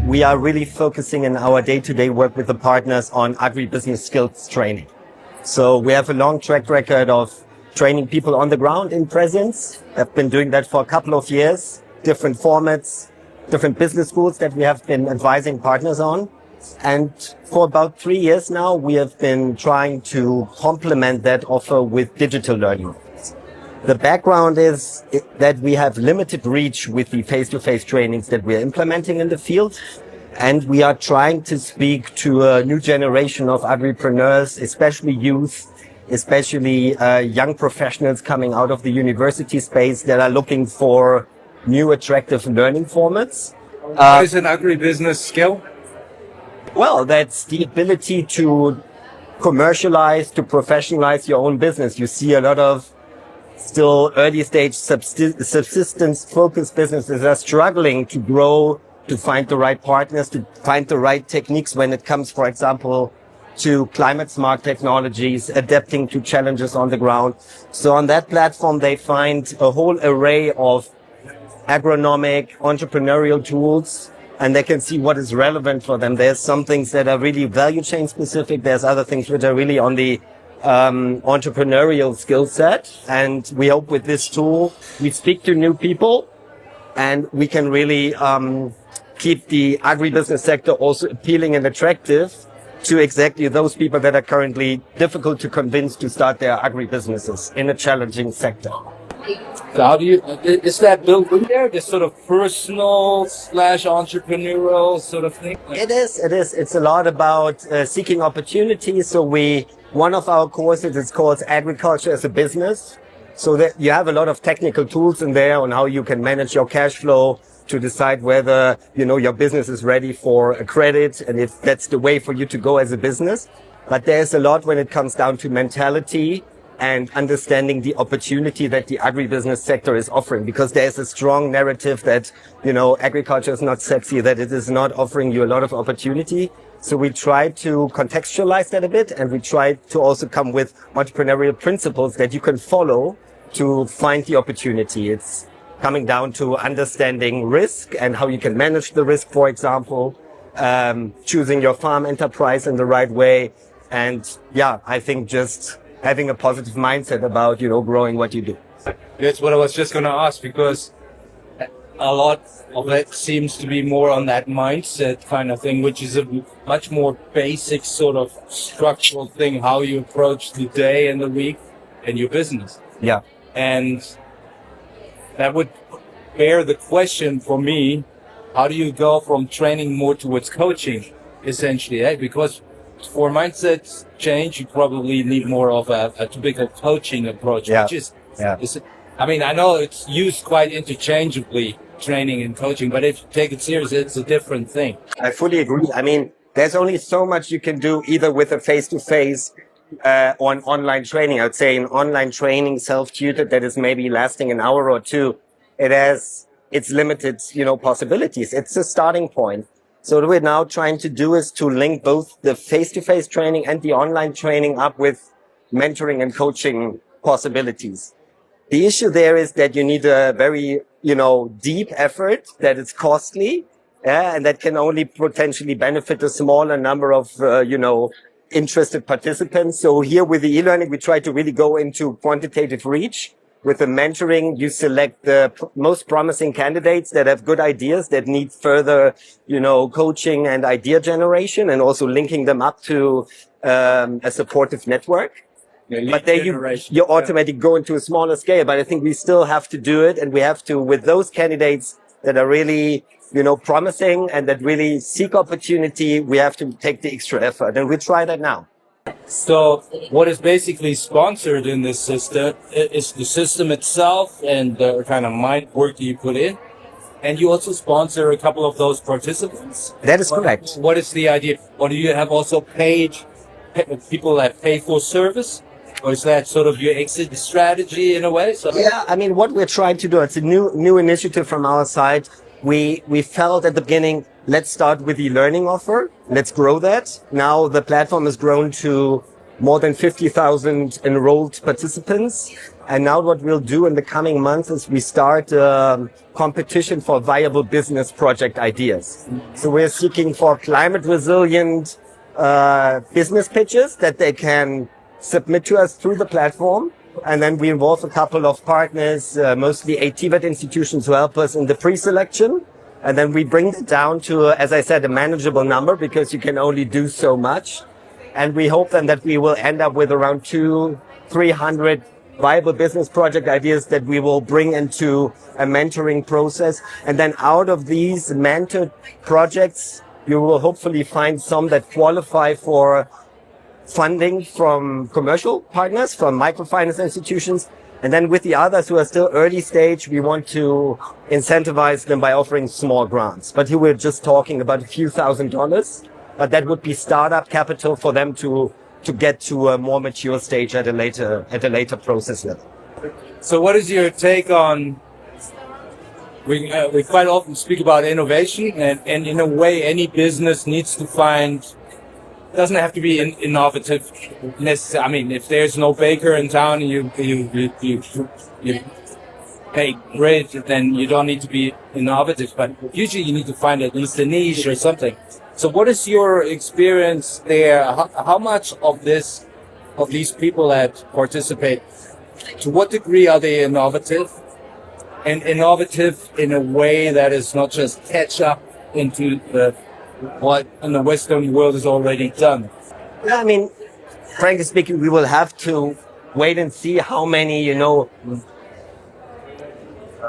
we are really focusing in our day-to-day work with the partners on agribusiness skills training. So we have a long track record of training people on the ground in presence. I've been doing that for a couple of years, different formats, different business schools that we have been advising partners on. And for about 3 years now, we have been trying to complement that offer with digital learning. The background is that we have limited reach with the face-to-face trainings that we're implementing in the field. And we are trying to speak to a new generation of agripreneurs, especially youth, especially young professionals coming out of the university space that are looking for new attractive learning formats. What is an agribusiness skill? Well, that's the ability to commercialize, to professionalize your own business. You see a lot of still early stage subsistence focused businesses are struggling to grow, to find the right partners, to find the right techniques when it comes, for example, to climate smart technologies, adapting to challenges on the ground. So on that platform, they find a whole array of agronomic, entrepreneurial tools, and they can see what is relevant for them. There's some things that are really value chain specific. There's other things which are really on the entrepreneurial skill set. And we hope with this tool, we speak to new people and we can really keep the agribusiness sector also appealing and attractive to exactly those people that are currently difficult to convince to start their agribusinesses in a challenging sector. So how do you, is that built in there, this sort of personal / entrepreneurial sort of thing? It is. It's a lot about seeking opportunities. So one of our courses is called Agriculture as a Business. So that you have a lot of technical tools in there on how you can manage your cash flow to decide whether, your business is ready for a credit and if that's the way for you to go as a business. But there's a lot when it comes down to mentality and understanding the opportunity that the agribusiness sector is offering, because there's a strong narrative that, agriculture is not sexy, that it is not offering you a lot of opportunity. So we try to contextualize that a bit, and we try to also come with entrepreneurial principles that you can follow to find the opportunity. It's coming down to understanding risk and how you can manage the risk, for example, choosing your farm enterprise in the right way. And I think just having a positive mindset about, growing what you do. That's what I was just going to ask, because a lot of it seems to be more on that mindset kind of thing, which is a much more basic sort of structural thing, how you approach the day and the week and your business. Yeah. And that would bear the question for me, how do you go from training more towards coaching, essentially, eh? Because for mindset change, you probably need more of a typical coaching approach, which is, I know it's used quite interchangeably, training and coaching, but if you take it seriously, it's a different thing. I fully agree. There's only so much you can do either with a face-to-face or an online training. I would say an online training, self-tutored, that is maybe lasting an hour or two. It has its limited, possibilities. It's a starting point. So what we're now trying to do is to link both the face-to-face training and the online training up with mentoring and coaching possibilities. The issue there is that you need a very, deep effort that is costly, and that can only potentially benefit a smaller number of, interested participants. So here with the e-learning, we try to really go into quantitative reach. With the mentoring, you select the most promising candidates that have good ideas that need further, coaching and idea generation, and also linking them up to a supportive network. But then you automatically go into a smaller scale. But I think we still have to do it, and we have to, with those candidates that are really, promising and that really seek opportunity, we have to take the extra effort, and we try that now. So what is basically sponsored in this system is the system itself and the kind of mind work that you put in. And you also sponsor a couple of those participants. That is correct. What is the idea? Or do you have also people that pay for service? Or is that sort of your exit strategy in a way? So what we're trying to do, it's a new initiative from our side. We felt at the beginning, let's start with the learning offer. Let's grow that. Now the platform has grown to more than 50,000 enrolled participants. And now what we'll do in the coming months is we start a competition for viable business project ideas. So we're seeking for climate resilient business pitches that they can submit to us through the platform. And then we involve a couple of partners, mostly ATVET institutions who help us in the pre-selection. And then we bring it down to, as I said, a manageable number because you can only do so much. And we hope then that we will end up with around 200-300 viable business project ideas that we will bring into a mentoring process. And then out of these mentored projects, you will hopefully find some that qualify for funding from commercial partners, from microfinance institutions. And then with the others who are still early stage, we want to incentivize them by offering small grants. But here we're just talking about a few $1,000s, but that would be startup capital for them to get to a more mature stage at a later process level. So what is your take on, we quite often speak about innovation and in a way any business needs to find, doesn't have to be innovative necessarily. I mean, if there's no baker in town and you bake bread, then you don't need to be innovative, but usually you need to find at least a niche or something. So what is your experience there? How much of these people that participate, to what degree are they innovative? And innovative in a way that is not just catch up into what in the Western world is already done? Yeah, I mean, frankly speaking, we will have to wait and see how many,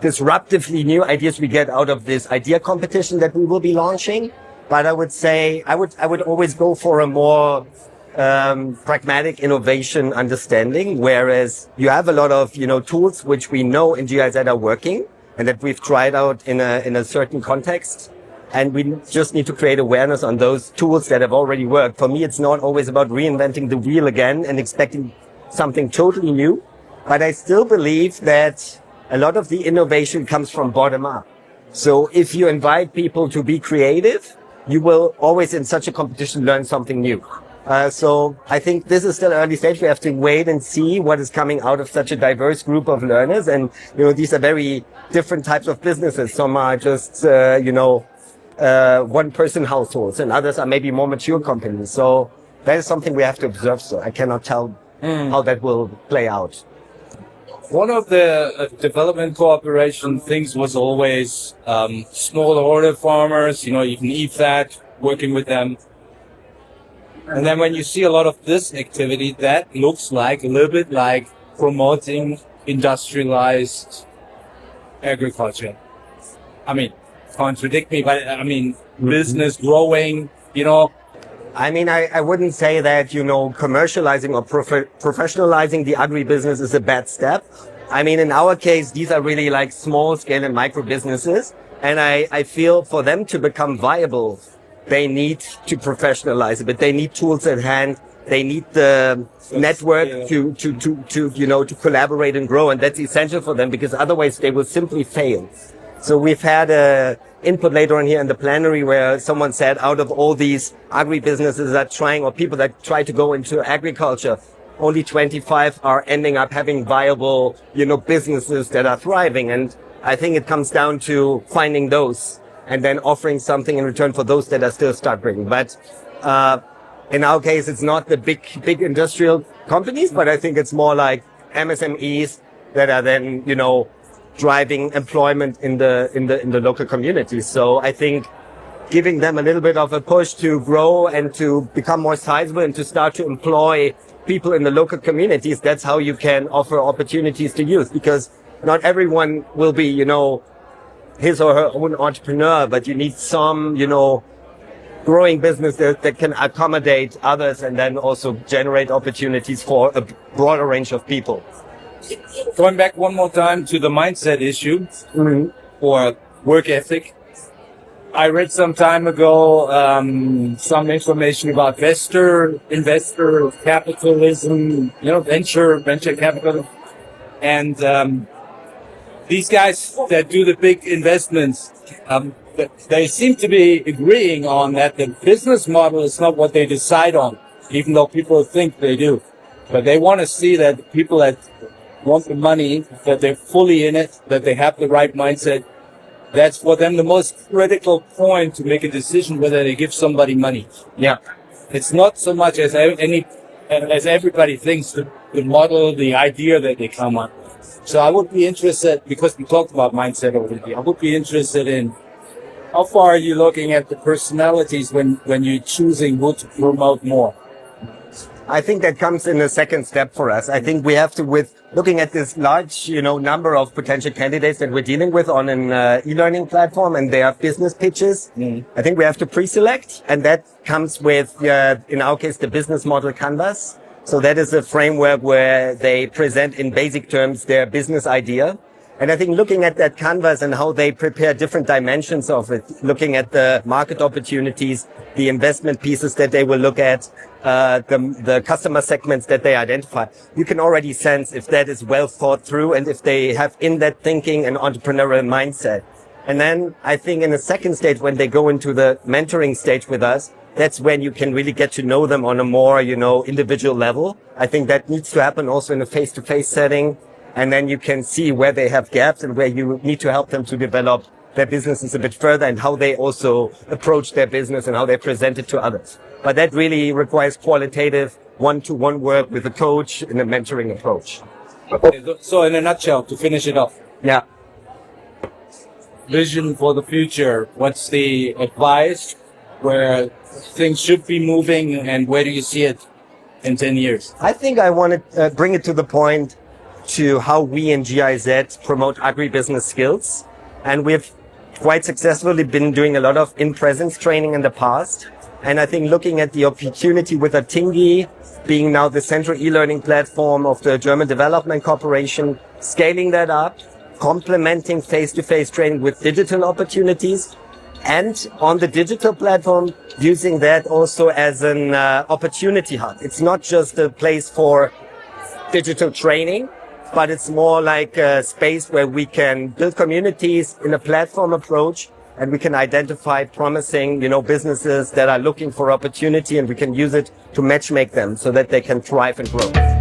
disruptively new ideas we get out of this idea competition that we will be launching. But I would say I would always go for a more pragmatic innovation understanding, whereas you have a lot of tools which we know in GIZ are working and that we've tried out in a certain context, and we just need to create awareness on those tools that have already worked. For me, it's not always about reinventing the wheel again and expecting something totally new, but I still believe that a lot of the innovation comes from bottom up. So if you invite people to be creative, you will always in such a competition learn something new. So I think this is still early stage. We have to wait and see what is coming out of such a diverse group of learners. And, these are very different types of businesses. Some are just, one person households and others are maybe more mature companies. So that is something we have to observe. So I cannot tell how that will play out. One of the development cooperation things was always smallholder farmers, even EFAT, working with them. And then when you see a lot of this activity, that looks like a little bit like promoting industrialized agriculture. I mean, contradict me, but business growing, I mean, I wouldn't say that, commercializing or professionalizing the agribusiness is a bad step. I mean, in our case, these are really like small scale and micro businesses. And I feel for them to become viable, they need to professionalize it, but they need tools at hand. They need the network to collaborate and grow. And that's essential for them because otherwise they will simply fail. So we've had a input later on here in the plenary where someone said out of all these agribusinesses that trying or people that try to go into agriculture, only 25 are ending up having viable, businesses that are thriving. And I think it comes down to finding those and then offering something in return for those that are still struggling. But, in our case, it's not the big industrial companies, but I think it's more like MSMEs that are then, driving employment in the local communities. So I think giving them a little bit of a push to grow and to become more sizable and to start to employ people in the local communities, that's how you can offer opportunities to youth, because not everyone will be, his or her own entrepreneur, but you need some, growing business that can accommodate others and then also generate opportunities for a broader range of people. Going back one more time to the mindset issue or work ethic. I read some time ago some information about investor capitalism, venture capital, and these guys that do the big investments, they seem to be agreeing on that the business model is not what they decide on, even though people think they do. But they want to see that people that want the money, that they're fully in it, that they have the right mindset. That's for them the most critical point to make a decision whether they give somebody money. Yeah. It's not so much as everybody thinks the model, the idea that they come up with. So I would be interested, because we talked about mindset already, I would be interested in how far are you looking at the personalities when you're choosing who to promote more? I think that comes in the second step for us. I think we have to, with looking at this large, number of potential candidates that we're dealing with on an e-learning platform and their business pitches. I think we have to pre-select, and that comes with, in our case, the business model canvas. So that is a framework where they present in basic terms their business idea. And I think looking at that canvas and how they prepare different dimensions of it, looking at the market opportunities, the investment pieces that they will look at, the customer segments that they identify, you can already sense if that is well thought through and if they have in that thinking an entrepreneurial mindset. And then I think in the second stage, when they go into the mentoring stage with us, that's when you can really get to know them on a more, individual level. I think that needs to happen also in a face-to-face setting. And then you can see where they have gaps and where you need to help them to develop their businesses a bit further and how they also approach their business and how they present it to others. But that really requires qualitative one-to-one work with a coach in a mentoring approach. So in a nutshell, to finish it off. Yeah. Vision for the future. What's the advice where things should be moving, and where do you see it in 10 years? I think I want to bring it to the point to how we in GIZ promote agribusiness skills. And we've quite successfully been doing a lot of in-presence training in the past. And I think looking at the opportunity with Atingi being now the central e-learning platform of the German Development Corporation, scaling that up, complementing face-to-face training with digital opportunities, and on the digital platform, using that also as an opportunity hub. It's not just a place for digital training, but it's more like a space where we can build communities in a platform approach, and we can identify promising, businesses that are looking for opportunity, and we can use it to matchmake them so that they can thrive and grow.